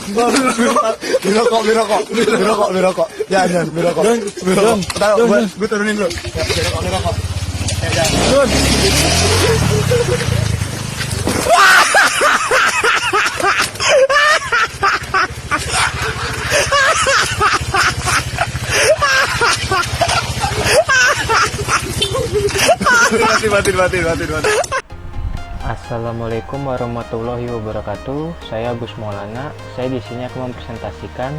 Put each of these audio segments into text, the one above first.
Birokok. Jangan, birokok. Tahu, gue turunin dulu. Birokok. Jangan. Mati. Assalamualaikum warahmatullahi wabarakatuh. Saya Agus Maulana. Saya di sini akan mempresentasikan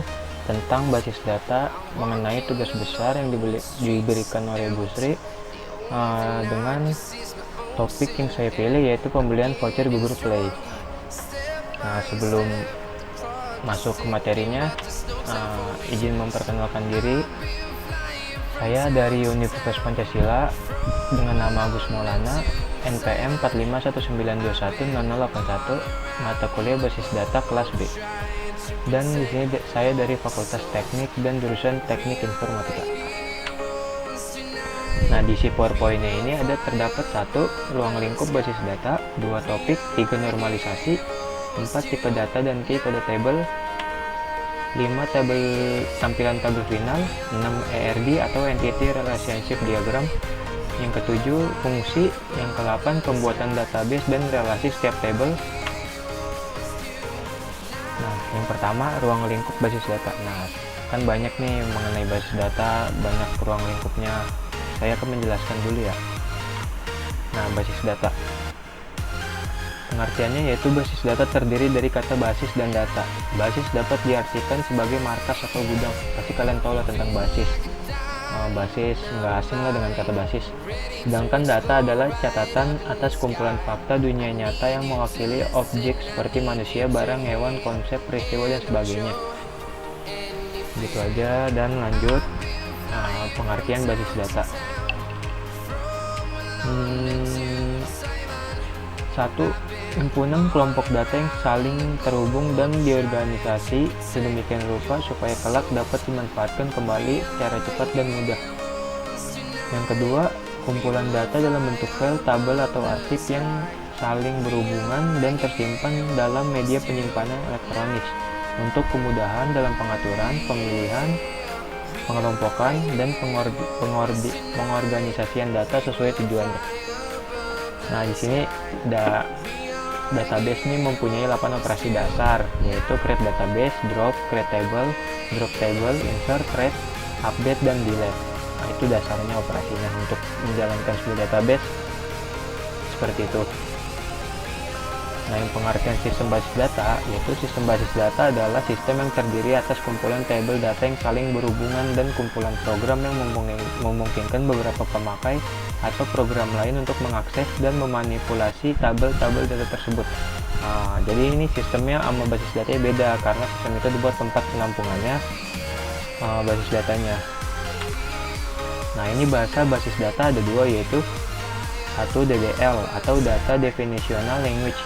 tentang basis data mengenai tugas besar yang diberikan oleh Bu Sri dengan topik yang saya pilih, yaitu pembelian voucher Google Play. Nah, sebelum masuk ke materinya, izin memperkenalkan diri. Saya dari Universitas Pancasila dengan nama Agus Maulana, NPM 4519210081, mata kuliah basis data kelas B. Dan di sini saya dari Fakultas Teknik dan jurusan Teknik Informatika. Nah, di si PowerPoint-nya ini terdapat 1 ruang lingkup basis data, 2 topik, 3 normalisasi, 4 tipe data dan key pada table, 5 tampilan tabel final, 6 ERD atau Entity Relationship Diagram, yang ke-7 fungsi, yang ke-8 pembuatan database dan relasi setiap table. Nah, yang pertama ruang lingkup basis data. Nah, kan banyak nih mengenai basis data, banyak ruang lingkupnya. Saya akan menjelaskan dulu ya. Nah, basis data. Pengertiannya yaitu basis data terdiri dari kata basis dan data. Basis dapat diartikan sebagai markas atau gudang. Pasti kalian tahu lah tentang basis. Basis nggak asing lah dengan kata basis. Sedangkan data adalah catatan atas kumpulan fakta dunia nyata yang mewakili objek seperti manusia, barang, hewan, konsep, peristiwa, dan sebagainya. Gitu aja, dan lanjut. Pengertian basis data. 1. Himpunan kelompok data yang saling terhubung dan diorganisasi sedemikian rupa supaya kelak dapat dimanfaatkan kembali secara cepat dan mudah. Yang kedua, kumpulan data dalam bentuk file, tabel, atau arsip yang saling berhubungan dan tersimpan dalam media penyimpanan elektronik untuk kemudahan dalam pengaturan, pemilihan, pengelompokan, dan pengorganisasian data sesuai tujuannya. Nah, di sini database ini mempunyai 8 operasi dasar, yaitu create database, drop, create table, drop table, insert, create, update, dan delete. Nah, itu dasarnya operasinya untuk menjalankan sebuah database seperti itu. Nah, yang pengertian sistem basis data, yaitu sistem basis data adalah sistem yang terdiri atas kumpulan tabel data yang saling berhubungan dan kumpulan program yang memungkinkan beberapa pemakai atau program lain untuk mengakses dan memanipulasi tabel-tabel data tersebut. Jadi ini sistemnya sama basis datanya beda, karena sistem itu dibuat tempat penampungannya basis datanya. Nah, ini bahasa basis data ada 2, yaitu 1 DDL atau Data Definitional Language,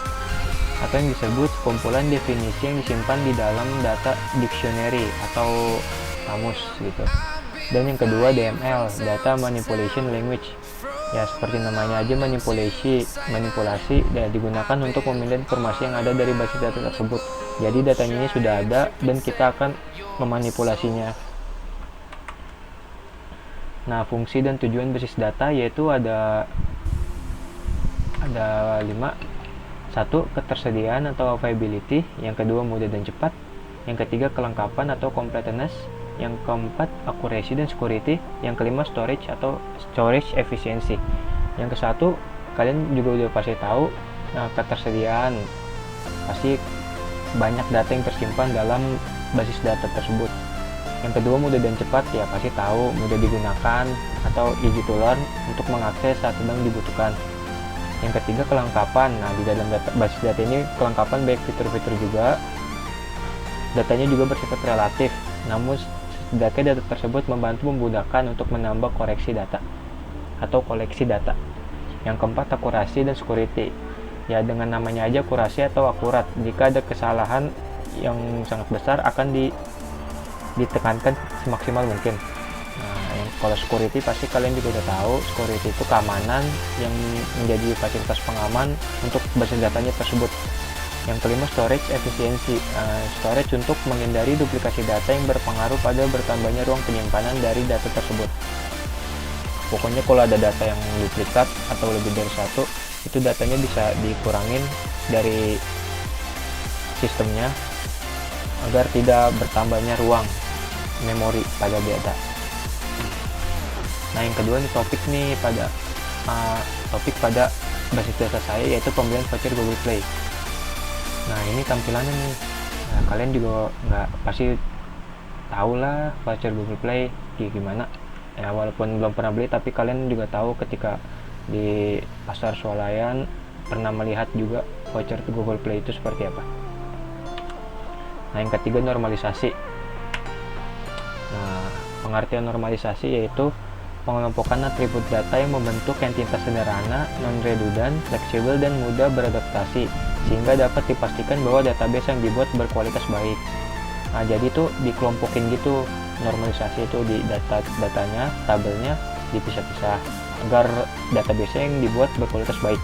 atau yang disebut kumpulan definisi yang disimpan di dalam data dictionary atau kamus gitu. Dan yang kedua DML, Data Manipulation Language. Ya, seperti namanya aja, manipulasi digunakan untuk memilih informasi yang ada dari basis data tersebut. Jadi datanya ini sudah ada dan kita akan memanipulasinya. Nah, fungsi dan tujuan basis data yaitu ada 5. 1. Ketersediaan atau availability. Yang kedua, mudah dan cepat. Yang ketiga, kelengkapan atau completeness. Yang keempat, accuracy dan security. Yang kelima, storage atau storage efficiency. Yang ke-1, kalian juga udah pasti tahu. Nah, ketersediaan, pasti banyak data yang tersimpan dalam basis data tersebut. Yang kedua, mudah dan cepat, ya pasti tahu, mudah digunakan atau easy to learn untuk mengakses saat sedang dibutuhkan. Yang ketiga, kelengkapan. Nah, di dalam basis data ini kelengkapan baik fitur-fitur juga. Datanya juga bersifat relatif, namun setidaknya data tersebut membantu memudahkan untuk menambah koreksi data atau koleksi data. Yang keempat, akurasi dan security. Ya, dengan namanya aja akurasi atau akurat. Jika ada kesalahan yang sangat besar akan ditekankan semaksimal mungkin. Kalau security pasti kalian juga udah tahu, security itu keamanan yang menjadi fasilitas pengaman untuk basis datanya tersebut. Yang kelima, storage efisiensi. Storage untuk menghindari duplikasi data yang berpengaruh pada bertambahnya ruang penyimpanan dari data tersebut. Pokoknya kalau ada data yang duplikat atau lebih dari satu, itu datanya bisa dikurangin dari sistemnya agar tidak bertambahnya ruang memori pada data. Nah, yang kedua nih topik pada basis data saya, yaitu pembelian voucher Google Play. Nah, ini tampilannya nih. Nah, kalian juga nggak pasti tahu lah voucher Google Play gimana. Ya, walaupun belum pernah beli, tapi kalian juga tahu ketika di pasar swalayan pernah melihat juga voucher Google Play itu seperti apa. Nah, yang ketiga, normalisasi. Nah, pengertian normalisasi yaitu pengelompokan atribut data yang membentuk entitas sederhana, non-redundant, fleksibel, dan mudah beradaptasi, sehingga dapat dipastikan bahwa database yang dibuat berkualitas baik. Nah, jadi tuh dikelompokin gitu, normalisasi itu di datanya, tabelnya dipisah-pisah, agar database yang dibuat berkualitas baik.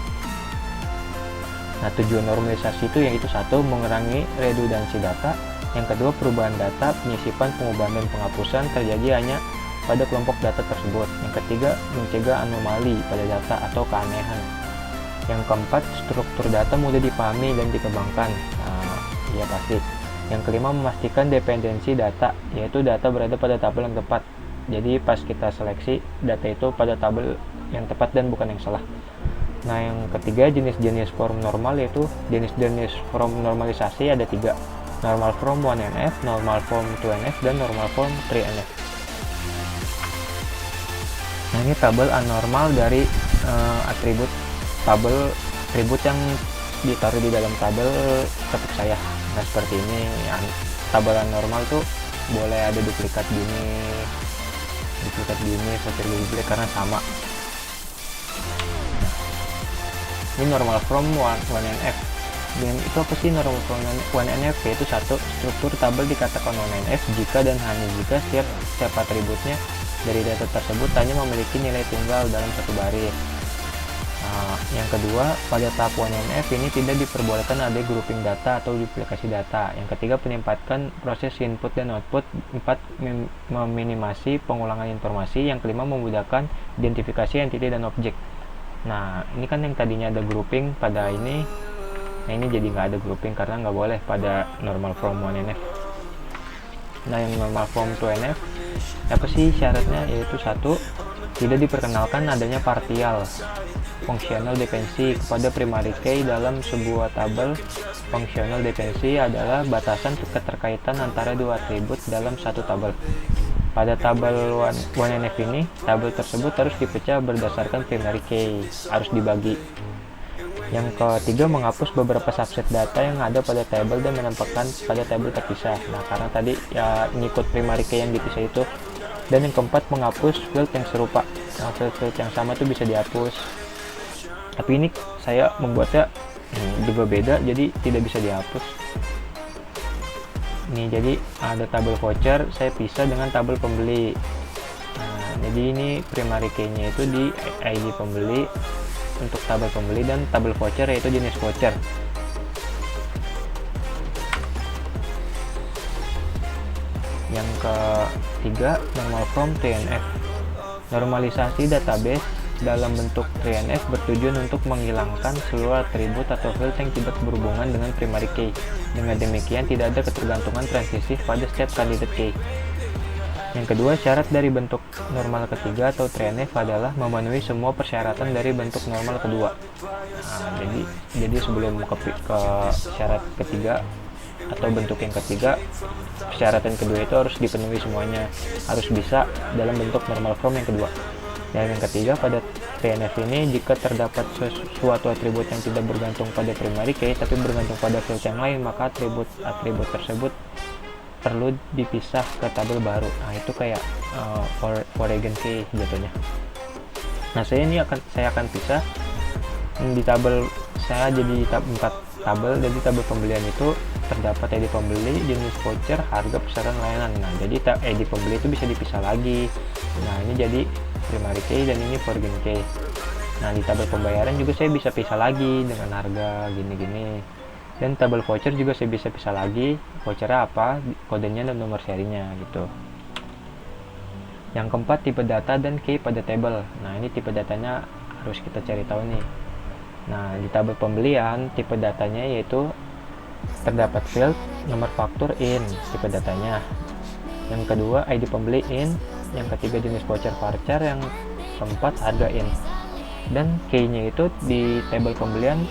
Nah, tujuan normalisasi itu yaitu satu, mengurangi redundansi data, yang kedua, perubahan data, penyisipan, pengubahan, dan penghapusan terjadi hanya pada kelompok data tersebut. Yang ketiga, mencegah anomali pada data atau keanehan. Yang keempat, struktur data mudah dipahami dan dikembangkan. Nah, iya pasti. Yang kelima, memastikan dependensi data, yaitu data berada pada tabel yang tepat. Jadi pas kita seleksi, data itu pada tabel yang tepat dan bukan yang salah. Nah, yang ketiga, jenis-jenis form normal, yaitu jenis-jenis form normalisasi ada 3. Normal form 1NF, normal form 2NF, dan normal form 3NF. Nah, ini tabel anormal dari atribut yang ditaruh di dalam tabel topik saya. Nah, seperti ini tabel anormal tuh boleh ada duplikat gini voucher Google Play karena sama. Ini normal from 1NF. Dan itu apa sih normal from 1NF? Yaitu satu, struktur tabel dikatakan 1NF jika dan hanya jika setiap atributnya dari data tersebut hanya memiliki nilai tunggal dalam satu baris. Nah, yang kedua, pada tahap 1NF ini tidak diperbolehkan ada grouping data atau duplikasi data. Yang ketiga, penempatan proses input dan output. 4, meminimasi pengulangan informasi. Yang kelima, memudahkan identifikasi entiti dan objek. Nah, ini kan yang tadinya ada grouping pada ini, nah ini jadi nggak ada grouping karena nggak boleh pada normal form 1NF. Nah, yang normal form 2NF apa sih syaratnya? Yaitu satu, tidak diperkenalkan adanya partial functional dependency kepada primary key dalam sebuah tabel. Functional dependency adalah batasan keterkaitan antara dua atribut dalam satu tabel. Pada tabel 1NF ini, tabel tersebut harus dipecah berdasarkan primary key, harus dibagi. Yang ketiga, menghapus beberapa subset data yang ada pada tabel dan menempatkan pada tabel terpisah. Nah, karena tadi ya ngikut primary key yang dipisah itu. Dan yang keempat, menghapus field yang serupa. Nah, field yang sama itu bisa dihapus. Tapi ini saya membuatnya juga beda, jadi tidak bisa dihapus. Nih, jadi ada tabel voucher, saya pisah dengan tabel pembeli. Nah, jadi ini primary key-nya itu di ID pembeli untuk tabel pembeli, dan tabel voucher yaitu jenis voucher. Yang ketiga, normal form 3NF. Normalisasi database dalam bentuk 3NF bertujuan untuk menghilangkan seluruh atribut atau field yang tidak berhubungan dengan primary key. Dengan demikian, tidak ada ketergantungan transitif pada setiap candidate key. Yang kedua, syarat dari bentuk normal ketiga atau 3NF adalah memenuhi semua persyaratan dari bentuk normal kedua. Nah, jadi sebelum ke syarat ketiga atau bentuk yang ketiga, persyaratan kedua itu harus dipenuhi semuanya, harus bisa dalam bentuk normal form yang kedua. Dan yang ketiga, pada 3NF ini, jika terdapat suatu atribut yang tidak bergantung pada primary key tapi bergantung pada field yang lain, maka atribut tersebut perlu dipisah ke tabel baru. Nah, itu kayak foreign key jatuhnya. Nah, saya akan pisah di tabel saya jadi 4 tabel. Jadi tabel pembelian itu terdapat ID pembeli, jenis voucher, harga, pesanan, layanan. Nah, jadi ID pembeli itu bisa dipisah lagi. Nah, ini jadi primary key dan ini foreign key. Nah, di tabel pembayaran juga saya bisa pisah lagi dengan harga gini-gini. Dan tabel voucher juga saya bisa pisah lagi vouchernya apa, kodenya dan nomor serinya gitu. Yang keempat, tipe data dan key pada tabel. Nah, ini tipe datanya harus kita cari tahu nih. Nah, di tabel pembelian tipe datanya yaitu terdapat field nomor faktur in, tipe datanya. Yang kedua, ID pembeli in. Yang ketiga, jenis voucher varchar. Yang keempat, harga in. Dan key-nya itu di tabel pembelian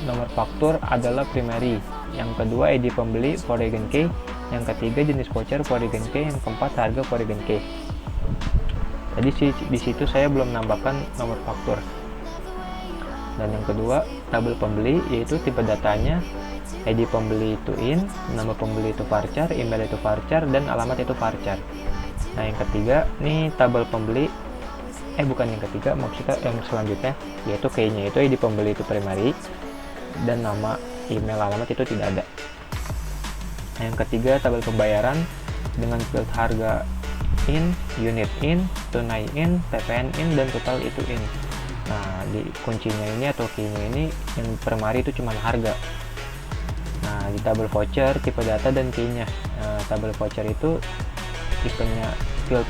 nomor faktur adalah primary. Yang kedua, ID pembeli foreign key. Yang ketiga, jenis voucher foreign key. Yang keempat, harga foreign key. Tadi di situ saya belum menambahkan nomor faktur. Dan yang kedua, tabel pembeli yaitu tipe datanya ID pembeli itu in, nama pembeli itu varchar, email itu varchar, dan alamat itu varchar. Nah, yang ketiga nih tabel pembeli bukan yang ketiga, maksudnya yang selanjutnya yaitu key-nya itu ID pembeli itu primary dan nama, email, alamat itu tidak ada. Nah, yang ketiga, tabel pembayaran dengan field harga in, unit in, tunai in, PPN in, dan total itu in. Nah, di kuncinya ini atau key-nya ini yang primary itu cuma harga. Nah, di tabel voucher tipe data dan key-nya. Tabel voucher itu tipenya field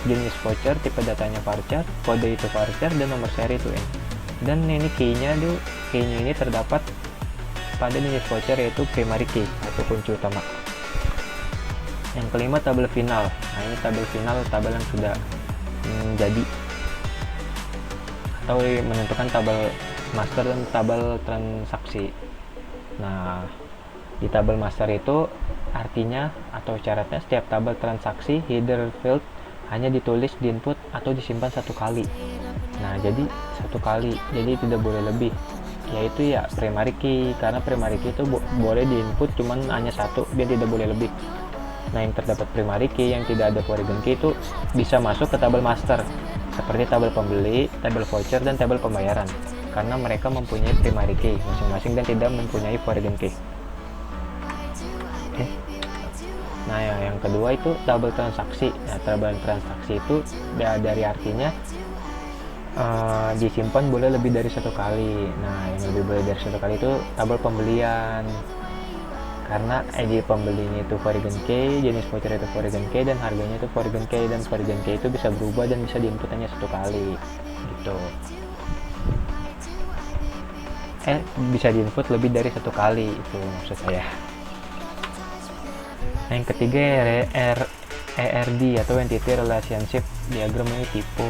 jenis voucher, tipe datanya varchar, kode itu varchar, dan nomor seri itu in. Dan ini key-nya ini terdapat pada jenis voucher yaitu primary key atau kunci utama. Yang kelima, tabel final. Nah, ini tabel final, tabel yang sudah jadi atau menentukan tabel master dan tabel transaksi. Nah, di tabel master itu artinya atau syaratnya setiap tabel transaksi header field hanya ditulis di input atau disimpan satu kali. Nah, jadi satu kali, jadi tidak boleh lebih, yaitu ya primary key, karena primary key itu boleh di input cuman hanya satu, dia tidak boleh lebih. Nah, yang terdapat primary key yang tidak ada foreign key itu bisa masuk ke tabel master seperti tabel pembeli, tabel voucher, dan tabel pembayaran karena mereka mempunyai primary key masing-masing dan tidak mempunyai foreign key. Oke. Nah, yang kedua itu tabel transaksi. Nah, tabel transaksi itu dari artinya disimpan boleh lebih dari satu kali. Nah, yang lebih boleh dari satu kali itu tabel pembelian karena ID pembelinya itu foreign key, jenis voucher itu foreign key, dan harganya itu foreign key, dan foreign key itu bisa berubah dan bisa diinput hanya satu kali gitu. Bisa diinput lebih dari satu kali, itu maksud saya. Nah, yang ketiga, ERD atau Entity Relationship Diagram, ini tipe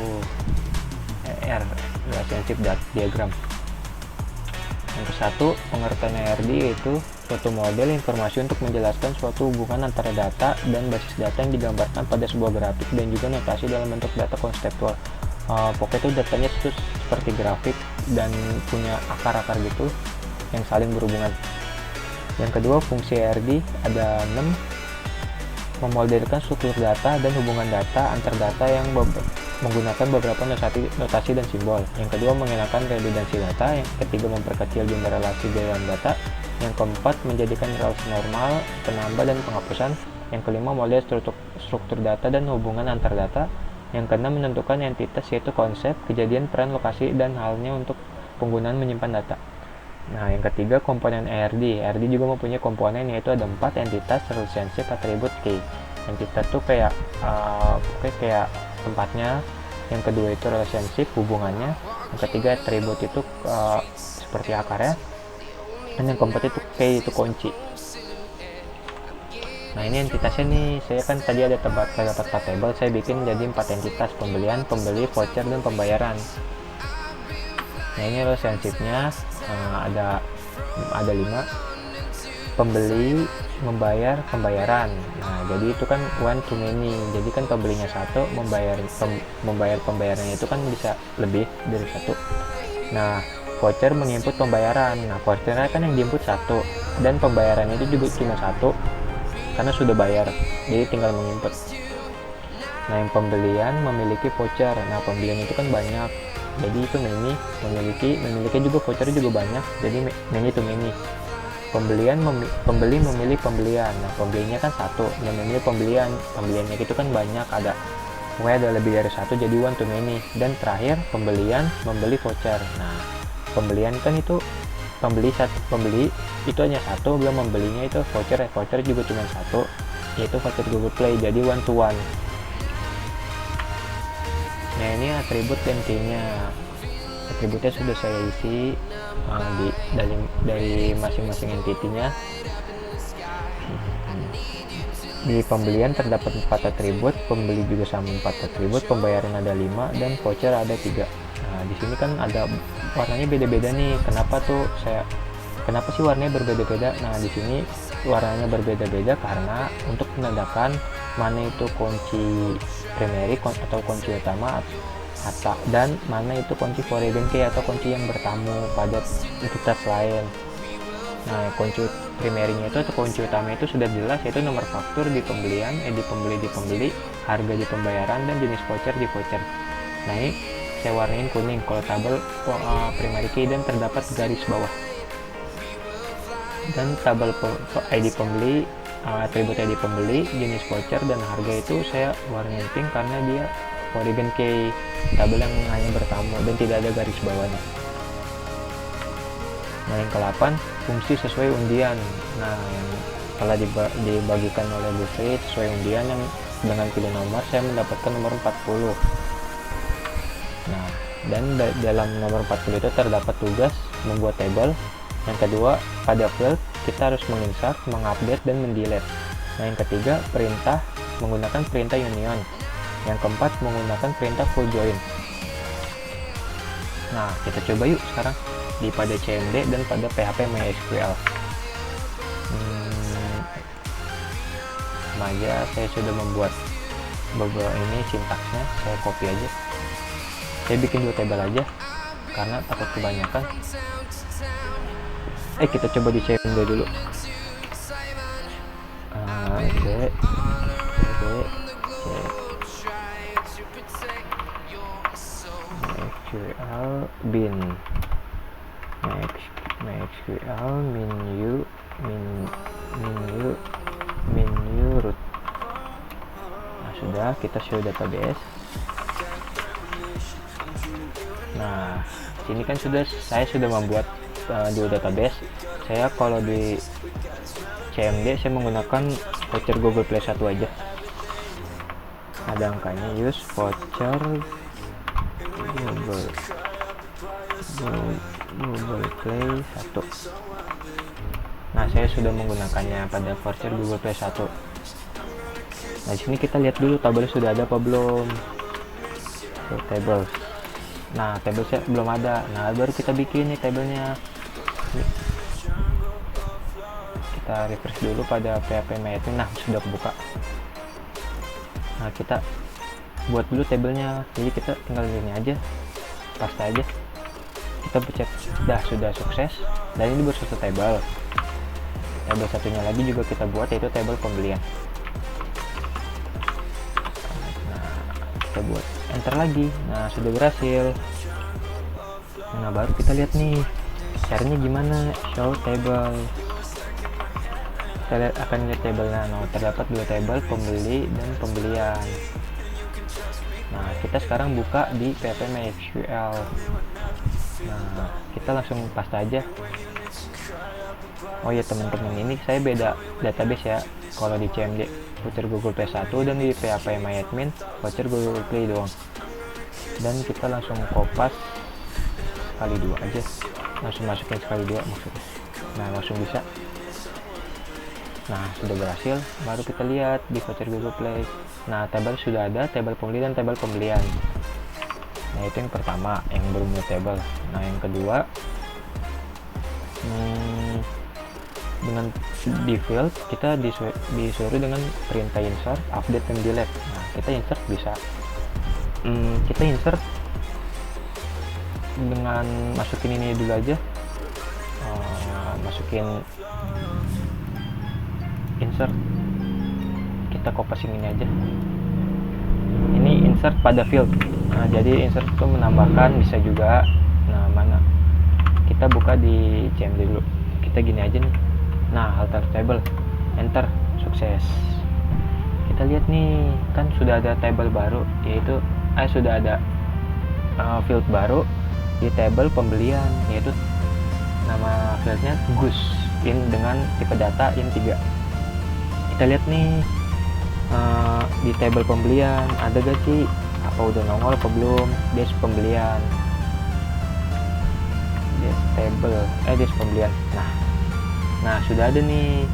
Relationship Diagram. Yang ke-1, pengertian ERD yaitu suatu model informasi untuk menjelaskan suatu hubungan antara data dan basis data yang digambarkan pada sebuah grafik dan juga notasi dalam bentuk data konseptual. Pokoknya itu datanya itu seperti grafik dan punya akar-akar gitu yang saling berhubungan. Yang kedua, fungsi ERD ada 6, memodelkan struktur data dan hubungan data antar data yang menggunakan beberapa notasi dan simbol. Yang kedua, menghilangkan redundansi data. Yang ketiga, memperkecil jumlah relasi di dalam data. Yang keempat, menjadikan relasi normal, penambah dan penghapusan. Yang kelima, model struktur data dan hubungan antar data. Yang keenam, menentukan entitas yaitu konsep, kejadian, peran, lokasi, dan halnya untuk penggunaan menyimpan data. Nah, yang ketiga, komponen ERD. ERD juga mempunyai komponen yaitu ada 4 entitas, relationship, atribut, key. Entitas tuh kayak tempatnya. Yang kedua itu relationship, hubungannya. Yang ketiga, atribut itu seperti akarnya. Dan yang keempat itu key, itu kunci. Nah, ini entitasnya nih, saya kan tadi ada terdapat 4 table, saya bikin jadi 4 entitas: pembelian, pembeli, voucher, dan pembayaran. Nah, ini relationship-nya ada 5. Pembeli, membayar, pembayaran. Nah, jadi itu kan one to many. Jadi kan pembelinya 1, membayar pembayarannya itu kan bisa lebih dari 1. Nah, voucher menginput pembayaran. Nah, vouchernya kan yang diinput 1 dan pembayarannya itu juga cuma 1 karena sudah bayar, jadi tinggal menginput. Nah, yang pembelian memiliki voucher. Nah, pembelian itu kan banyak, jadi itu many. Memiliki juga voucher juga banyak, jadi many to many. Pembeli memilih pembelian. Nah, pembelinya kan 1 dan memilih pembeliannya itu kan banyak, ada lebih dari 1, jadi one to many. Dan terakhir, pembelian membeli voucher. Nah, pembelian kan itu pembeli itu hanya satu, belum membelinya itu voucher juga cuma satu, yaitu voucher Google Play, jadi one to one. Nah ini atribut dan key-nya. Atributnya sudah saya isi dari masing-masing entity-nya. Di pembelian terdapat 4 atribut, pembeli juga sama 4 atribut, pembayaran ada 5, dan voucher ada 3. Nah di sini kan ada warnanya beda-beda nih. Kenapa sih warnanya berbeda-beda? Nah di sini warnanya berbeda-beda karena untuk menandakan mana itu kunci primary atau kunci utama, dan mana itu kunci foreign key atau kunci yang bertamu pada entitas lain. Nah kunci primary-nya itu atau kunci utama itu sudah jelas, yaitu nomor faktur di pembelian, di pembeli, harga di pembayaran, dan jenis voucher di voucher. Nah ini saya warnain kuning kalau tabel primary key dan terdapat garis bawah. Dan tabel ID pembeli, atribut ID pembeli, jenis voucher, dan harga itu saya warnain pink karena dia foreign key, tabel yang hanya bertamu dan tidak ada garis bawahnya. Nah yang ke-8, fungsi sesuai undian. Nah yang telah dibagikan oleh Bu Sri sesuai undian, yang dengan pilih nomor saya mendapatkan nomor 40. Nah dan dalam nomor 40 itu terdapat tugas membuat tabel. Yang kedua, pada field kita harus menginsert, mengupdate, dan mendelete. Nah yang ketiga, perintah menggunakan perintah union. Yang keempat, menggunakan perintah full join. Nah kita coba yuk sekarang di pada CMD dan pada PHP MySQL. Aja saya sudah membuat beberapa ini sintaksnya, saya copy aja. Saya bikin 2 tabel aja karena takut kebanyakan. Kita coba di CMD dulu. MySQL bin MySQL menu root. Nah sudah, kita show database. Nah sini kan saya sudah membuat 2 database. Saya kalau di CMD saya menggunakan voucher Google Play 1 aja. Ada angkanya, use voucher Google Play 1. Nah saya sudah menggunakannya pada voucher Google Play 1. Nah di sini kita lihat dulu tabelnya sudah ada apa belum. Table. Nah tabel saya belum ada. Nah baru kita bikin nih tabelnya. Kita refresh dulu pada PHP MyAdmin. Nah sudah kebuka. Nah kita buat dulu tabelnya. Jadi kita tinggal ini aja, paste aja. Kita pencet sudah sukses. Dan ini baru satu tabel. Tabel satunya lagi juga kita buat, yaitu tabel pembelian. Nah kita buat enter lagi. Nah sudah berhasil. Nah baru kita lihat nih caranya gimana, show table. Kita akan lihat tabelnya. Nah terdapat 2 tabel, pembeli dan pembelian. Nah kita sekarang buka di PHP MySQL. Nah kita langsung paste aja. Oh ya teman-teman, ini saya beda database ya. Kalau di CMD voucher Google Play 1 dan di PHP MyAdmin voucher Google Play doang. Dan kita langsung kopas kali 2 aja, langsung masukin sekali 2 maksudnya. Nah langsung bisa. Nah sudah berhasil. Baru kita lihat di voucher Google Play. Nah tabel sudah ada, tabel pembeli dan tabel pembelian. Nah itu yang pertama, yang berumur tabel. Nah yang kedua, dengan di field kita disuruh dengan perintah insert, update, dan delete. Nah kita insert bisa kita insert dengan masukin ini dulu aja. Masukin insert, kita kopasin ini aja. Ini insert pada field. Nah jadi insert itu menambahkan, bisa juga. Nah mana kita buka di CMD dulu, kita gini aja nih. Nah alter table, enter, sukses. Kita lihat nih, kan sudah ada table baru, yaitu sudah ada field baru di table pembelian, yaitu nama fieldnya Goose in dengan tipe data in3. Kita lihat nih di table pembelian ada gak sih, apa udah nongol apa belum dash pembelian, dash table dash pembelian. Nah sudah ada nih,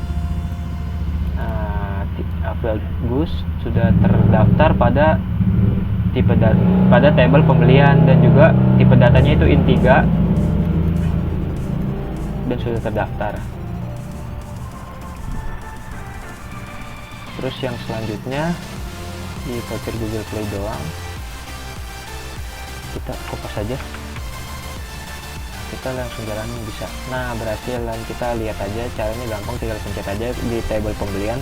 field Goose sudah terdaftar pada pada table pembelian, dan juga tipe datanya itu in3 dan sudah terdaftar. Terus yang selanjutnya di voucher Google Play doang, kita kopas saja, kita langsung jalanin bisa. Nah berhasil, dan kita lihat aja caranya gampang, tinggal pencet aja di table pembelian.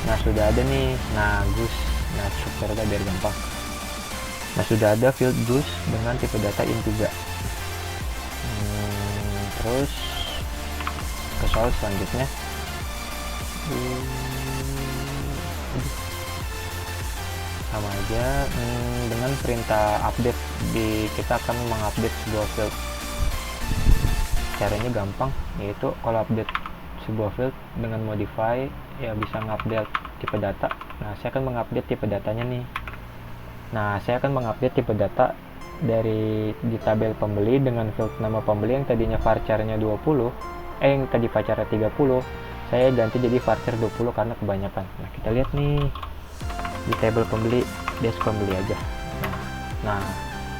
Nah sudah ada nih, nah Goose, nah super biar gampang. Nah sudah ada field Goose dengan tipe data in3. Terus ke soal selanjutnya, sama aja dengan perintah update, kita akan mengupdate sebuah field. Caranya gampang, yaitu kalau update sebuah field dengan modify ya bisa ngupdate tipe data. Nah saya akan mengupdate tipe datanya nih. Nah saya akan mengupdate tipe data dari di tabel pembeli dengan field nama pembeli yang tadinya varcharnya 20, yang tadi varcharnya 30, saya ganti jadi varchar 20 karena kebanyakan. Nah kita lihat nih di table pembeli, dash pembeli aja. Nah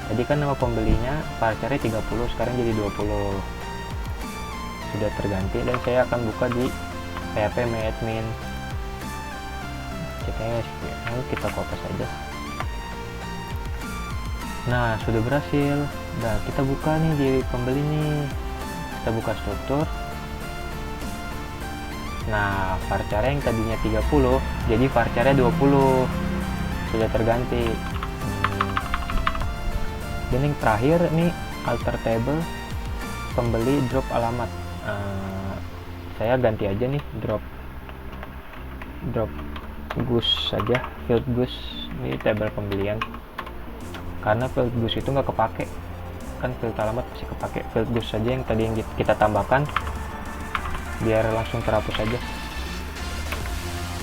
tadi kan nama pembelinya varcharnya 30, sekarang jadi 20, sudah terganti. Dan saya akan buka di PHP My Admin. Kita kopas aja. Nah sudah berhasil. Nah kita buka nih di pembeli nih, kita buka struktur. Nah varchar yang tadinya 30 jadi varcharnya 20, sudah terganti. Dan yang terakhir nih alter table pembeli drop alamat. Saya ganti aja nih drop Goose saja, field Goose ini table pembelian, karena field Goose itu nggak kepake kan, field alamat masih kepake. Field Goose saja yang tadi yang kita tambahkan biar langsung terhapus saja.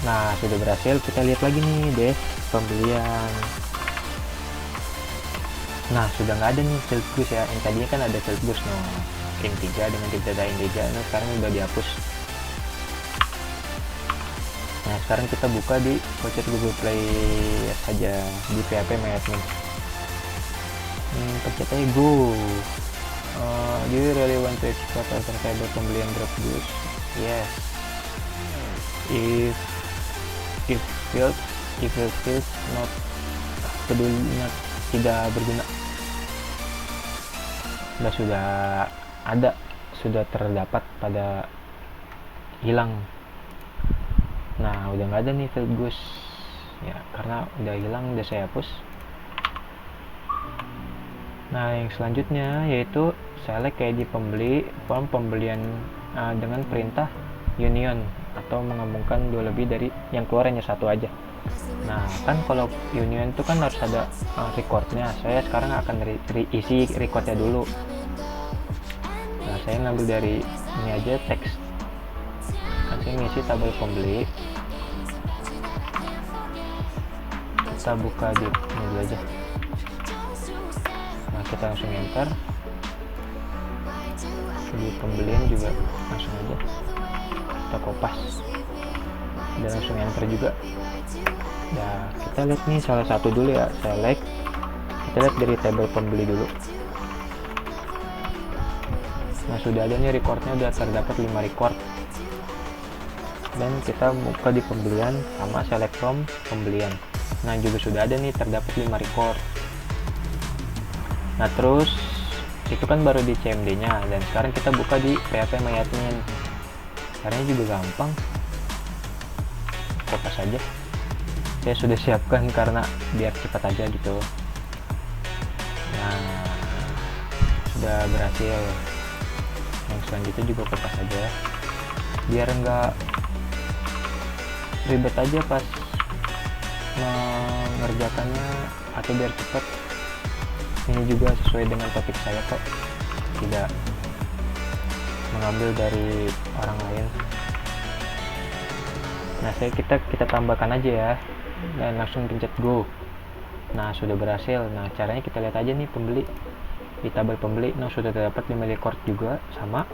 Nah sudah berhasil, kita lihat lagi nih dash pembelian. Nah sudah nggak ada nih field Goose ya, yang tadinya kan ada field Goose in3 dengan tipe data in3, nah sekarang udah dihapus. Nah sekarang kita buka di voucher Google Play saja di PHP My Admin. Pencet aja go. Do you really want to export alter table pembelian drop Goose? Yes. If field not tidak berguna. Sudah ada, sudah terdapat pada hilang. Nah udah nggak ada nih field Goose ya, karena udah hilang, udah saya hapus. Nah yang selanjutnya yaitu select kayak di pembeli form pembelian dengan perintah union, atau menggabungkan dua lebih dari yang keluar hanya satu aja. Nah kan kalau union itu kan harus ada recordnya, saya sekarang akan isi recordnya dulu. Nah saya ngambil dari ini aja, teks kan, saya ngisi tabel pembeli. Kita buka di ini dulu aja. Nah kita langsung enter di pembelian juga, langsung aja kita kopas dan langsung enter juga. Nah kita lihat nih salah satu dulu ya, select, kita lihat dari tabel pembeli dulu. Nah sudah ada nih recordnya, udah terdapat 5 record, dan kita buka di pembelian sama select from pembelian. Nah juga sudah ada nih terdapat 5 record. Nah terus itu kan baru di CMD nya, dan sekarang kita buka di PHP My Admin. Caranya juga gampang, kopas saja. Saya sudah siapkan karena biar cepat aja gitu. Nah sudah berhasil. Yang selanjutnya juga kopas aja biar enggak ribet aja pas mengerjakannya, atau biar cepat. Ini juga sesuai dengan topik saya kok, tidak mengambil dari orang lain. Nah, kita tambahkan aja ya, dan langsung pencet go. Nah, sudah berhasil. Nah, caranya kita lihat aja nih pembeli di tabel pembeli. Nah, sudah terdapat 5 record juga sama,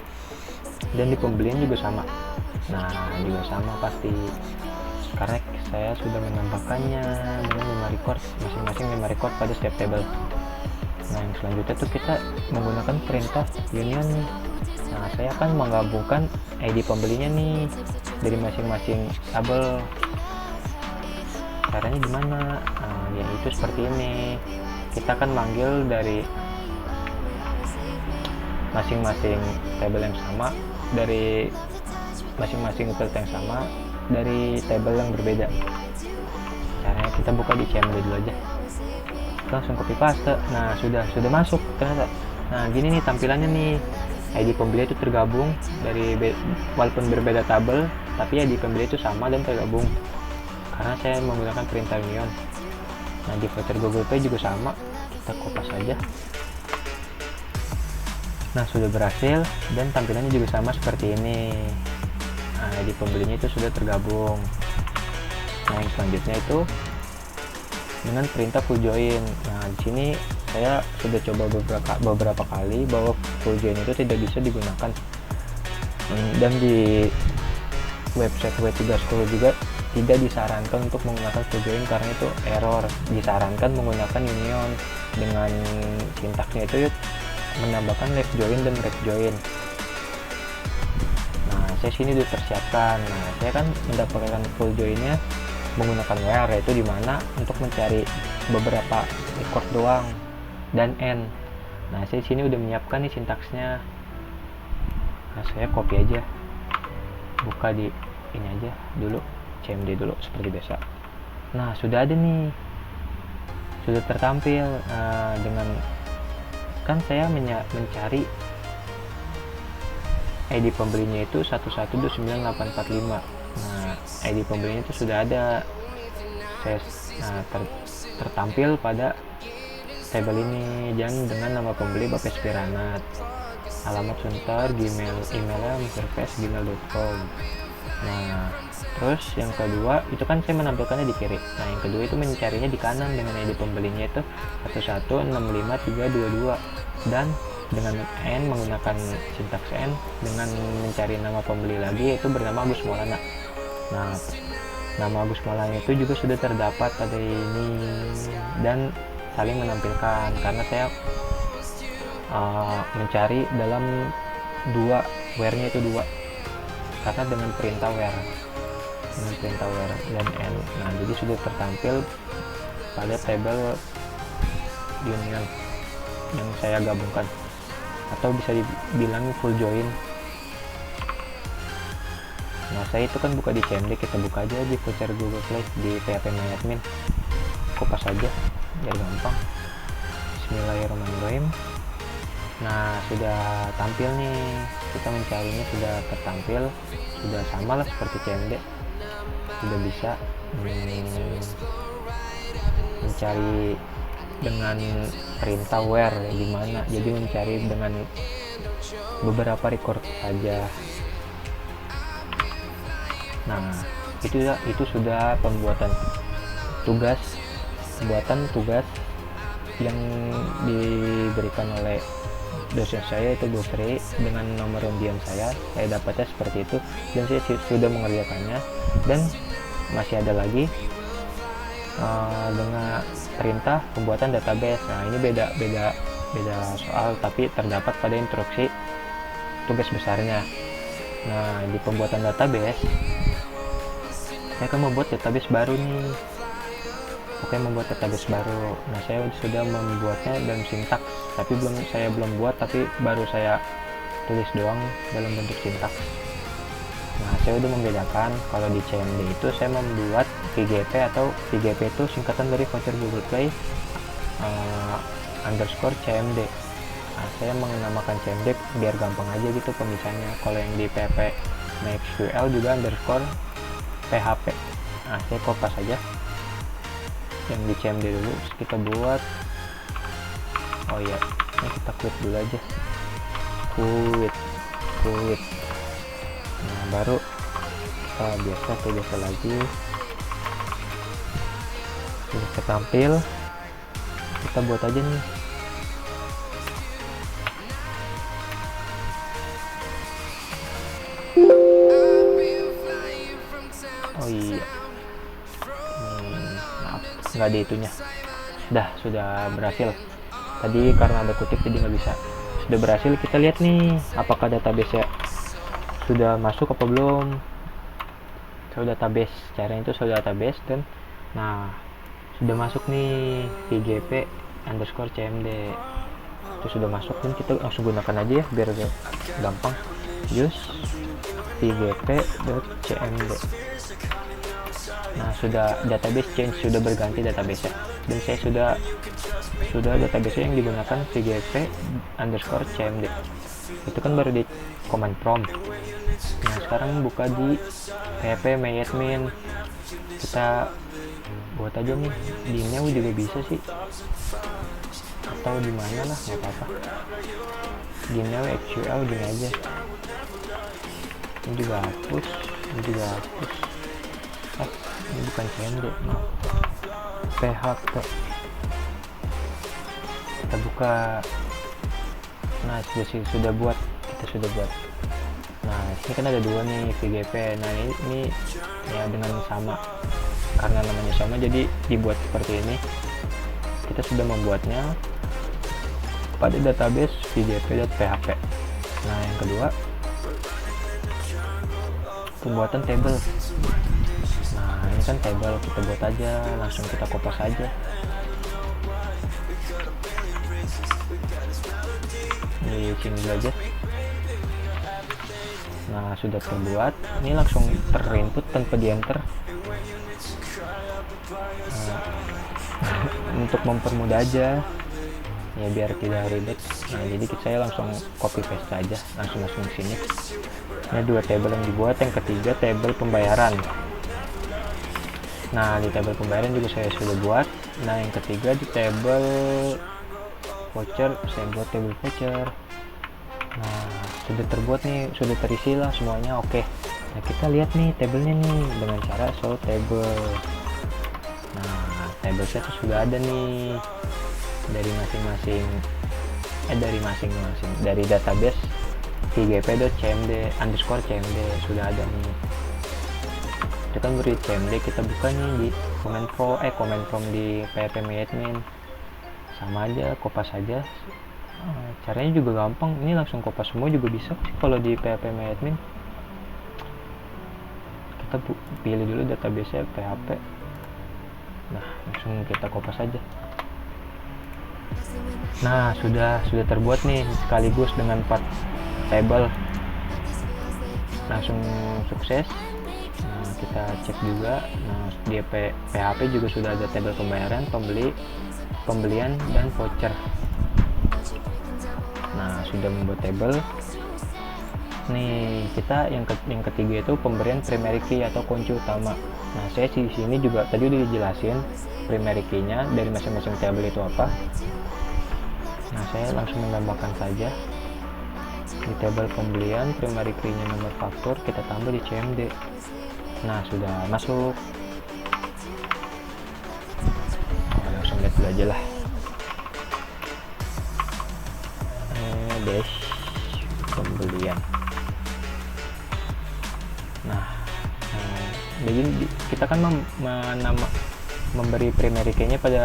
dan di pembelian juga sama. Nah, juga sama pasti karena saya sudah menambahkannya dengan 5 record, masing-masing 5 record pada setiap tabel. Nah, yang selanjutnya tuh kita menggunakan perintah union nih. Nah, saya akan menggabungkan ID pembelinya nih dari masing-masing tabel. Caranya gimana? Nah, yaitu seperti ini. Kita akan manggil dari masing-masing tabel yang sama, dari masing-masing field yang sama, dari tabel yang berbeda. Caranya kita buka di CMD dulu aja, langsung copy paste. Nah, sudah masuk ternyata. Nah, gini nih tampilannya nih, ID pembeli itu tergabung dari walaupun berbeda tabel, tapi ID pembeli itu sama dan tergabung karena saya menggunakan perintah union. Nah, di voucher Google Pay juga sama, kita kopas saja. Nah, sudah berhasil dan tampilannya juga sama seperti ini. Nah, ID pembelinya itu sudah tergabung. Nah, yang selanjutnya itu dengan perintah full join. Nah, di sini saya sudah coba beberapa kali bahwa full join itu tidak bisa digunakan, dan di website W3School juga tidak disarankan untuk menggunakan full join karena itu error. Disarankan menggunakan union dengan sintaksnya itu menambahkan left join dan right join. Nah, saya sini sudah persiapkan. Nah, saya kan mendapatkan full joinnya menggunakan where, yaitu dimana untuk mencari beberapa record doang, dan n. Nah, saya sini udah menyiapkan nih sintaksnya. Nah, saya copy aja, buka di ini aja dulu, CMD dulu seperti biasa. Nah, sudah ada nih, sudah tertampil. Dengan kan saya mencari ID pembelinya itu 1129845. Nah, ID pembelinya itu sudah ada, tertampil pada tabel ini, dan dengan nama pembeli Bapak Piranat, alamat Suntar, emailnya mrves@gmail.com. Nah, terus yang kedua itu kan saya menampilkannya di kiri. Nah, yang kedua itu mencarinya di kanan dengan ID pembelinya itu 1165322, dan dengan n menggunakan sintaks n dengan mencari nama pembeli lagi yaitu bernama Agus Maulana. Nah, nama Agus Maulana itu juga sudah terdapat pada ini dan saling menampilkan karena saya mencari dalam where-nya itu dua, karena dengan perintah where dan n. Nah, jadi sudah tertampil pada tabel union yang saya gabungkan, atau bisa dibilang full join. Nah, saya itu kan buka di CMD, kita buka aja di voucher Google Play di phpMyAdmin, kopas aja biar gampang. Bismillahirrahmanirrahim. Nah, sudah tampil nih, kita mencarinya sudah tertampil, sudah sama lah seperti CMD, sudah bisa mencari dengan perintah where gimana, jadi mencari dengan beberapa record saja. Nah, itu sudah pembuatan tugas yang diberikan oleh dosen saya, itu Bu Sri, dengan nomor undian saya dapatnya seperti itu, dan saya sudah mengerjakannya. Dan masih ada lagi dengan perintah pembuatan database. Nah, ini beda soal, tapi terdapat pada instruksi tugas besarnya. Nah, di pembuatan database saya akan membuat database baru nih. Oke, membuat database baru. Nah, saya sudah membuatnya dalam sintaks, tapi saya belum buat, tapi baru saya tulis doang dalam bentuk sintaks. Nah, saya udah membedakan kalau di CMD itu saya membuat VGP, atau VGP itu singkatan dari voucher Google Play underscore CMD. Nah, saya menamakan CMD biar gampang aja gitu pemisahannya. Kalau yang di PHP MySQL juga underscore PHP. Nah, saya kopas aja yang di CMD dulu, terus kita buat, oh iya, ini kita quit dulu aja, quit. fluid. Nah baru biasa lagi. Ini ketampil, kita buat aja nih. Oh iya, maaf nggak ada itunya. Sudah berhasil. Tadi karena ada kutip jadi nggak bisa. Sudah berhasil. Kita lihat nih apakah database nya sudah masuk apa belum. Show database, caranya itu show database, dan nah sudah masuk nih vgp_cmd itu sudah masuk, dan kita langsung gunakan aja ya biar gampang. Use vgp.cmd. Nah sudah database change, sudah berganti database nya, dan saya sudah database yang digunakan vgp_cmd itu kan baru di command prompt. Nah sekarang buka di php myadmin, kita buat aja nih di new juga bisa sih, atau di mana lah, nggak apa-apa. Di new SQL gini aja. Ini juga hapus, ini juga hapus. Ini bukan cmd, no. php. Kita buka. Nah sudah buat, kita sudah buat. Nah ini kan ada dua nih vgp. Nah ini ya dengan sama, karena namanya sama jadi dibuat seperti ini. Kita sudah membuatnya pada database vgp.php. Nah yang kedua, pembuatan table. Nah ini kan table, kita buat aja, langsung kita kopas aja. Di sini aja. Nah sudah terbuat, ini langsung terinput tanpa di enter. Untuk mempermudah aja ya biar tidak ribet. Nah jadi saya langsung copy paste aja, langsung ke sini. Ini dua table yang dibuat. Yang ketiga table pembayaran. Nah di table pembayaran juga saya sudah buat. Nah yang ketiga di table voucher, saya buat table voucher. Nah sudah terbuat nih, sudah terisi lah semuanya. Oke. Nah kita lihat nih tabelnya nih dengan cara show table. Nah table set sudah ada nih dari masing-masing dari database vgp.cmd_cmd sudah ada nih. Itu kan beri cmd, kita buka nih di command prompt di php myadmin. Sama aja, kopas aja. Caranya juga gampang, ini langsung kopas semua juga bisa sih kalau di php myadmin. Kita pilih dulu database php. Nah langsung kita kopas aja. Nah sudah terbuat nih sekaligus dengan 4 table, langsung sukses. Nah kita cek juga. Nah di php juga sudah ada table pembayaran, pembelian dan voucher. Nah sudah membuat table nih. Kita yang ketiga itu pemberian primary key atau kunci utama. Nah saya di sini juga tadi udah dijelasin primary key-nya dari masing-masing table itu apa. Nah saya langsung menambahkan saja di table pembelian, primary key-nya nomor faktur, kita tambah di cmd. Nah sudah masuk. Langsung lihat dulu aja lah. Dash pembelian. Nah begini kita kan memberi primary key-nya pada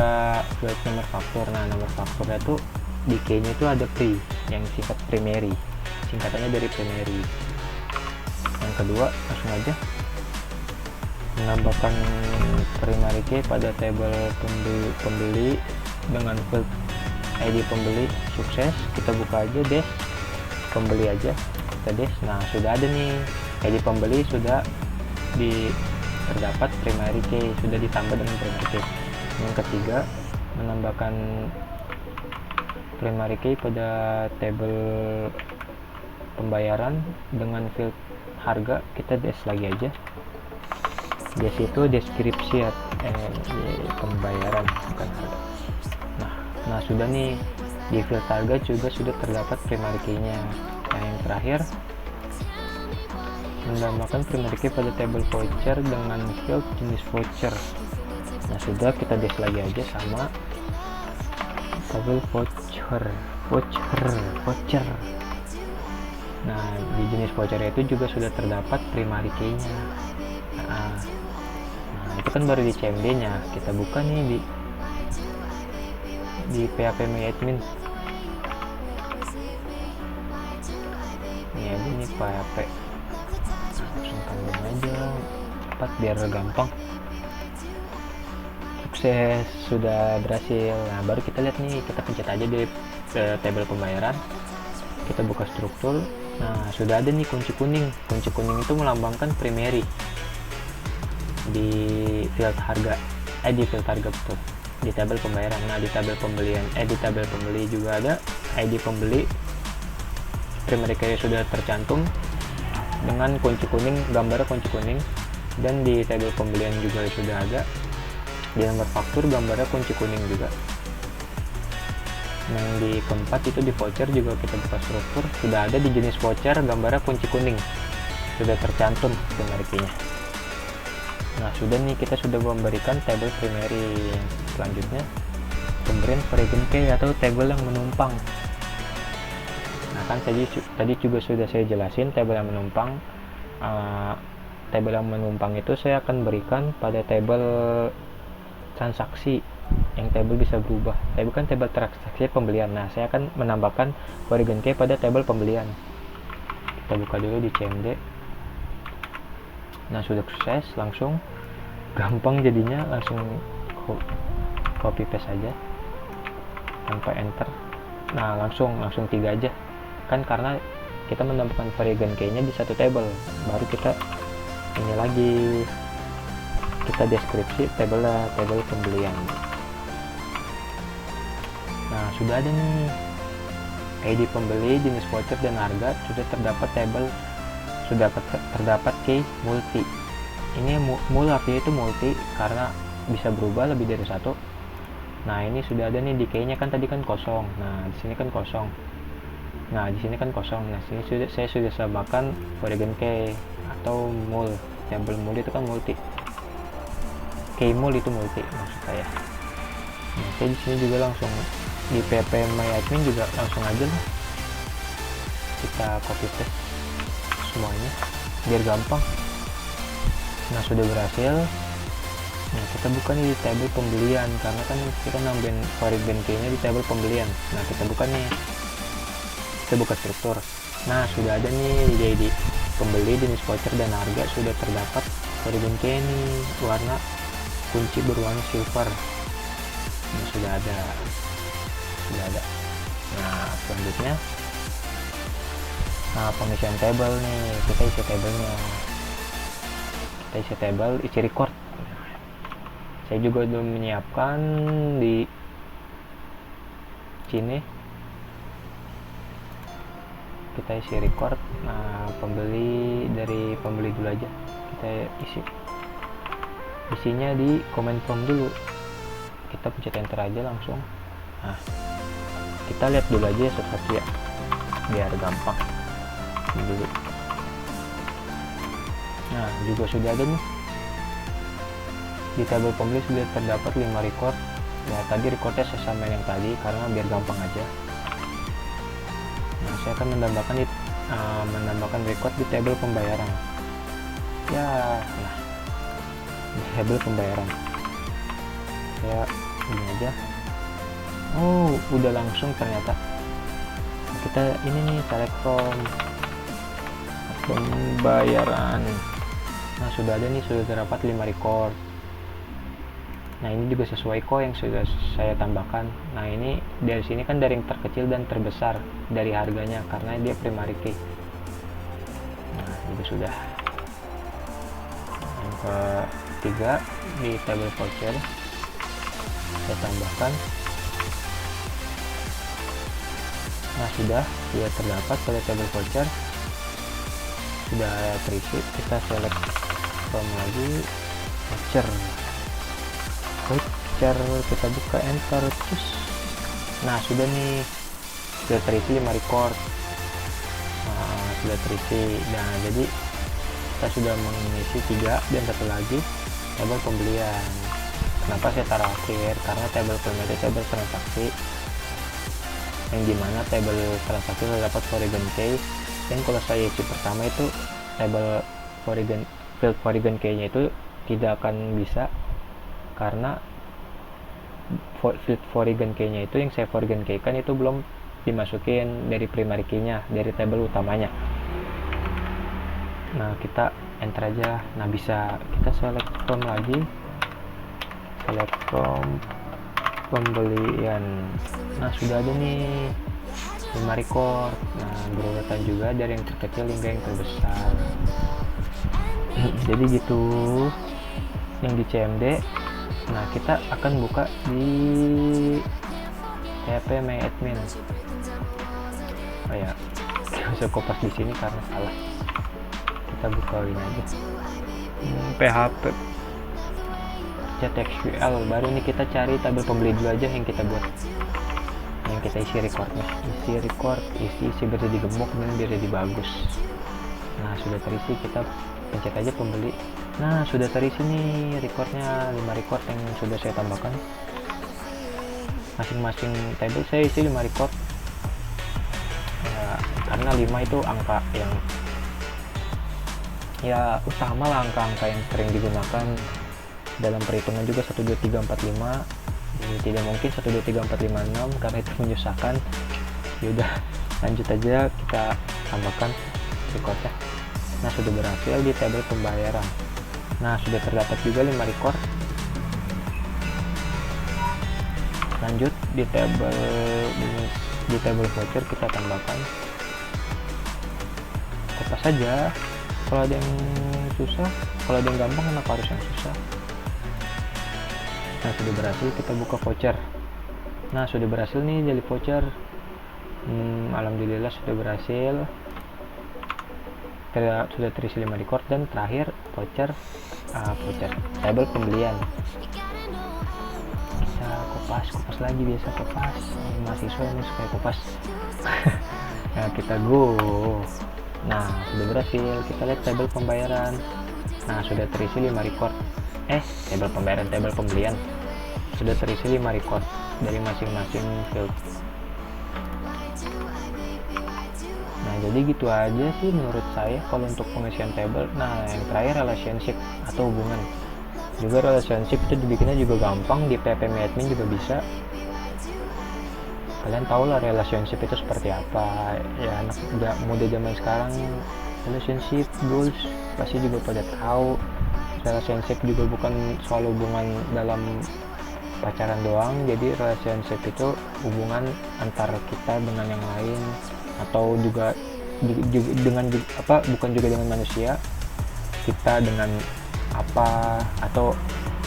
flight nomor faktur. Nah nomor fakturnya tuh di key-nya itu ada pri yang singkat primary, singkatannya dari primary. Yang kedua langsung aja menambahkan primary key pada table pembeli dengan field ID pembeli. Sukses. Kita buka aja dash pembeli aja, kita dash. Nah sudah ada nih ID pembeli, sudah terdapat primary key, sudah ditambah dengan primary key. Yang ketiga menambahkan primary key pada table pembayaran dengan field harga, kita dash lagi aja. Dash itu deskripsi pembayaran, bukan harga. Nah sudah nih di field harga juga sudah terdapat primary key-nya. Yang terakhir Menambahkan primary key pada table voucher dengan field jenis voucher. Nah sudah, kita des lagi aja sama table voucher. Nah di jenis voucher itu juga sudah terdapat primary key nya. Nah itu kan baru di CMD nya. Kita buka nih di PHP MyAdmin. Ini aja nih PHP, langsung tambah aja 4 biar gampang. Sukses, sudah berhasil. Nah baru kita lihat nih, kita pencet aja di tabel pembayaran, kita buka struktur. Nah sudah ada nih kunci kuning. Kunci kuning itu melambangkan primary di field harga, di field harga betul, di tabel pembayaran. Nah di tabel pembelian, di tabel pembeli juga ada ID pembeli, primary key sudah tercantum dengan kunci kuning, gambar kunci kuning. Dan di tabel pembelian juga sudah ada, di nomor faktur gambarnya kunci kuning juga. Yang di keempat itu di voucher juga kita buka struktur, sudah ada di jenis voucher gambarnya kunci kuning, sudah tercantum primary key-nya. Nah sudah nih, kita sudah memberikan tabel primary. Selanjutnya pemberian Foreign key atau tabel yang menumpang. Nah kan tadi juga sudah saya jelasin tabel yang menumpang. Tabel yang menumpang itu saya akan berikan pada tabel transaksi, yang tabel bisa berubah. Tapi bukan tabel transaksi pembelian. Nah saya akan menambahkan Foreign key pada tabel pembelian. Kita buka dulu di CMD. Nah sudah sukses, langsung gampang jadinya, langsung copy paste aja tanpa enter. Nah langsung 3 aja kan, karena kita menambahkan Foreign key nya di satu tabel. Baru kita ini lagi, kita deskripsi tabel pembelian. Nah sudah ada nih ID pembeli, jenis voucher dan harga. Sudah terdapat tabel, sudah terdapat key multi. Ini mul artinya itu multi karena bisa berubah lebih dari satu. Nah ini sudah ada nih di key nya, kan tadi kan kosong. Nah di sini kan kosong. Nah di sini kan kosong. Nah sini saya sudah samakan Foreign key atau mul. Tabel mul itu kan multi. Key mul itu multi maksud saya. Nah saya di sini juga langsung di PHP MyAdmin juga langsung aja lah, kita copy paste semuanya biar gampang. Nah sudah berhasil. Nah kita buka nih di tabel pembelian, karena kan kita nambahin Foreign key nya di tabel pembelian. Nah kita buka nih, kita buka struktur. Nah sudah ada nih di ID pembeli, jenis voucher dan harga. Sudah terdapat Foreign key nih, warna kunci berwarna silver. Nah sudah ada. Nah selanjutnya pengisian table nih, kita isi tabelnya, isi record. Saya juga udah menyiapkan di sini, kita isi record. Nah pembeli, dari pembeli dulu aja kita isinya di comment form dulu, kita pencet enter aja langsung. Nah kita lihat dulu aja satu-satu ya biar gampang dulu. Nah juga sudah ada nih di tabel pembeli, sudah terdapat 5 record. Ya tadi recordnya saya samain yang tadi karena biar gampang aja. Nah saya akan menambahkan record di tabel pembayaran ya. Nah di tabel pembayaran saya ini aja. Oh udah langsung ternyata. Kita ini nih select from pembayaran. Nah sudah ada nih, sudah terdapat 5 record. Nah ini juga sesuai kok yang sudah saya tambahkan. Nah ini dari sini kan dari yang terkecil dan terbesar dari harganya karena dia primary key. Nah itu sudah. Yang ketiga di table voucher saya tambahkan. Nah sudah terdapat pada table voucher, sudah terisi. Kita select from lagi voucher, kita buka enter terus. Nah sudah nih, sudah terisi 5 record. Nah sudah terisi. Nah jadi kita sudah mengisi 3 dan satu lagi tabel pembelian. Kenapa saya taruh akhir? Karena tabel pembelian itu tabel transaksi, yang dimana tabel transaksi terdapat Porygon key, dan kalau saya isi pertama itu tabel field Porygon key nya itu tidak akan bisa, karena field Porygon key nya itu yang saya Porygon key kan itu belum dimasukin dari primary key nya, dari tabel utamanya. Nah kita enter aja. Nah bisa kita select from lagi, select from pembelian. Nah sudah ada nih 5 record. Nah berurutan juga dari yang terkecil hingga yang terbesar. Jadi gitu yang di CMD. Nah kita akan buka di PHP My Admin. Oh ya, saya kopas di sini karena salah. Kita buka ini aja. PHP chat SQL. Baru ini kita cari tabel pembeli dulu aja yang kita buat, yang kita isi recordnya. Isi record, isi biar jadi gemuk dan biar jadi bagus. Nah sudah terisi, kita pencet aja pembeli. Nah sudah terisi nih recordnya, 5 record yang sudah saya tambahkan. Masing-masing table saya isi 5 record ya, karena 5 itu angka yang ya utama lah, angka-angka yang sering digunakan dalam perhitungan juga. 1 2 3 4 5 ini tidak mungkin 1 2 3 4 5 6 karena itu menyusahkan. Yaudah lanjut aja, kita tambahkan recordnya. Nah sudah berhasil di tabel pembayaran. Nah sudah terdapat juga 5 record. Lanjut di tabel voucher kita tambahkan. Kopas saja. Kalau ada yang susah, kalau ada yang gampang kenapa harus yang susah? Nah sudah berhasil, kita buka voucher. Nah sudah berhasil nih jadi voucher. Alhamdulillah sudah berhasil. Sudah terisi 5 record dan terakhir voucher tabel pembelian. Bisa kopas lagi, biasa kopas. Mahasiswa ini suka kopas. Nah kita go. Nah sudah berhasil, kita lihat tabel pembayaran. Nah sudah terisi 5 record. Tabel pembayaran, tabel pembelian sudah terisi 5 record dari masing-masing field. Nah jadi gitu aja sih menurut saya kalau untuk pengisian tabel. Nah yang terakhir relationship atau hubungan. Juga relationship itu dibikinnya juga gampang, di PHP My Admin juga bisa. Kalian tahu lah relationship itu seperti apa ya, anak muda zaman sekarang relationship goals pasti juga pada tahu. Relationship juga bukan soal hubungan dalam pacaran doang, jadi relationship itu hubungan antara kita dengan yang lain, atau juga dengan bukan juga dengan manusia, kita dengan apa, atau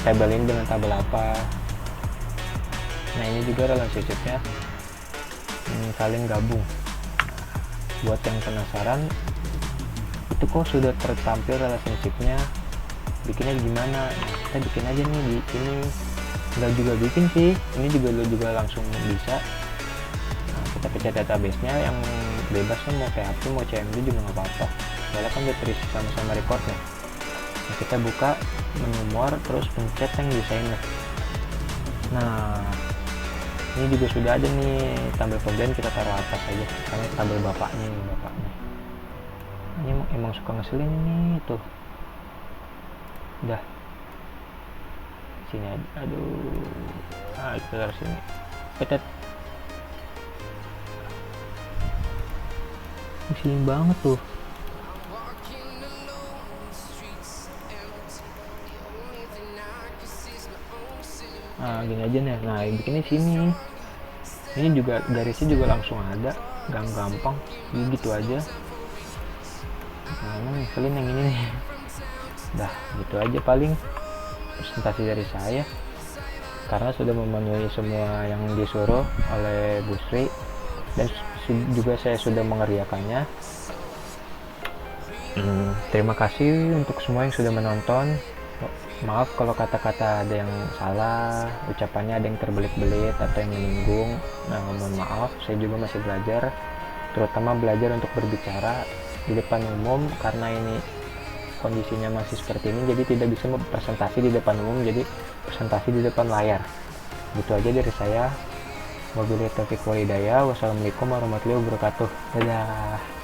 tabel ini dengan tabel apa. Nah ini juga relationshipnya saling gabung. Buat yang penasaran itu kok sudah tertampil relationshipnya, bikinnya gimana? Nah, kita bikin aja nih di sini. Nggak juga bikin sih, ini juga lo juga langsung bisa. Nah, kita pencet database-nya yang bebasnya, mau PHP mau CMD juga nggak apa-apa, soalnya kan udah terisi sama-sama recordnya. Nah, kita buka menu more, terus pencet yang desainer. Nah ini juga sudah ada nih tabel pembelian, kita taruh atas aja karena tabel bapaknya. Ini emang suka ngeselin nih tuh. Udah sini aja, aduh. Nah kita taruh sini, petet. Ngeselin banget tuh. Nah gini aja nih, nah bikinnya sini. Ini juga garisnya juga langsung ada, gampang gitu aja. Nah ngeselin yang ini nih. Dah gitu aja paling presentasi dari saya, karena sudah memenuhi semua yang disuruh oleh Bu Sri, dan juga saya sudah mengerjakannya. Terima kasih untuk semua yang sudah menonton. Maaf kalau kata-kata ada yang salah, ucapannya ada yang terbelit-belit atau yang menyinggung. Nah mohon maaf, saya juga masih belajar, terutama belajar untuk berbicara di depan umum, karena ini kondisinya masih seperti ini, jadi tidak bisa presentasi di depan umum, jadi presentasi di depan layar. Gitu aja dari saya. Wabillahi taufiq wal hidayah. Wassalamualaikum warahmatullahi wabarakatuh. Dadah.